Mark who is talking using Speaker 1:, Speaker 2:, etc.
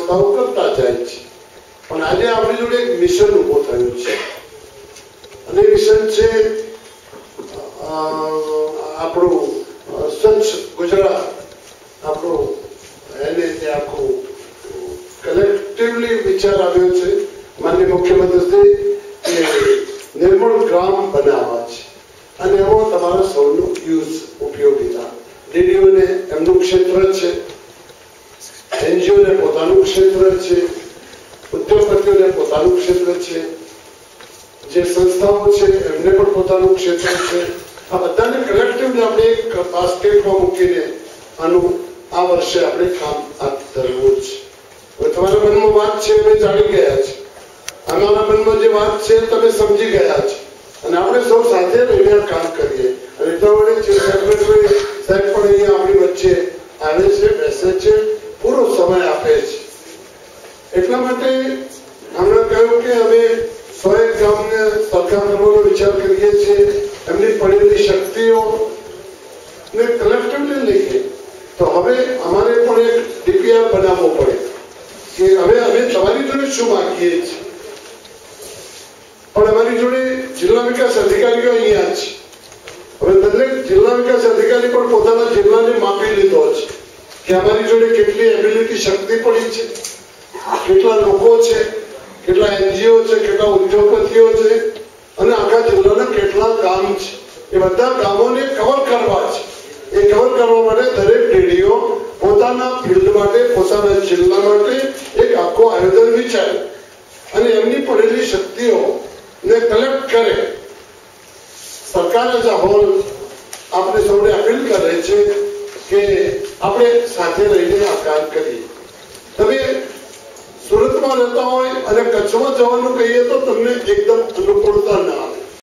Speaker 1: વ્યવસ્થાઓ કરતા જાય છે. પણ આજે આપણી જોડે એક મિશન ઉભો થયું છે અને મિશન છે આપણું સ્વચ્છ ગુજરાત. આપણું એને તે આખું કલેક્ટિવલી વિચાર આવ્યો છે માનનીય મુખ્યમંત્રી કે નિર્મળ ગ્રામ બનાવવા છે અને એમાં તમારા સૌનો ઉપયોગિતા. ડીડીઓને એમનું ક્ષેત્ર છે, એનજીઓને પોતાનું ક્ષેત્ર છે, ઉદ્યોગપતિઓને પોતાનું ક્ષેત્ર છે, જે સંસ્થાઓ છે એમને પણ પોતાનું ક્ષેત્ર છે. આ બધાને કલેક્ટિવલી આપણે એક બાસ્કેટમાં મૂકીને આનું આ વર્ષે આપણે કામ હાથ ધરવું છે. હવે તમારા મનમાં વાત છે અમે જાણી ગયા છે, અમારા મનમાં જે વાત છે તમે સમજી ગયા છે અને આપણે સૌ સાથે રહીને કામ કરીએ. અને એટલા વડે સેક્રેટરી સાહેબ પણ અહીંયા આપણી વચ્ચે આવે છે, બેસે છે, પૂરો સમય આપે છે. એટલા માટે હમણાં કહ્યું કે અમે 100 ગામને સરખા કરવાનો વિચાર કરીએ છીએ. એમની પડેલી શક્તિઓ ને કલેક્ટિવલી લઈએ તો હવે અમારે પણ એક ડીપીઆર બનાવવો પડે કે હવે અમે તમારી જોડે શું માંગીએ છીએ. પણ અમારી જોડે જિલ્લા વિકાસ અધિકારીઓ અહીંયા છે. હવે દરેક જિલ્લા વિકાસ અધિકારી પણ પોતાના જિલ્લાને માપી લીધો છે કે અમારી જોડે કેટલી એબિલિટી શક્તિ પડી છે, કેટલા લોકો છે, કેટલા એનજીઓ છે, કેટલા ઉદ્યોગપતિઓ છે અને આખા જિલ્લાના કેટલા ગામ છે. એ બધા ગામોને કવર કરવા છે. એ કવર કરવા માટે દરેક ડીડીઓ પોતાના ફિલ્ડ માટે, પોતાના જિલ્લા માટે એક આખું આયોજન વિચારે અને એમની પડેલી શક્તિઓ ને કલેક્ટ કરે. સરકાર એઝ અ હોલ આપણે સૌને અપીલ કરે છે કે આપણે સાથે રહીને આ કામ કરીએ. તમે સુરતમાં રહેતા હોય અને કચ્છમાં જવાનું કહીએ તો તમને એકદમ અનુકૂળતા ના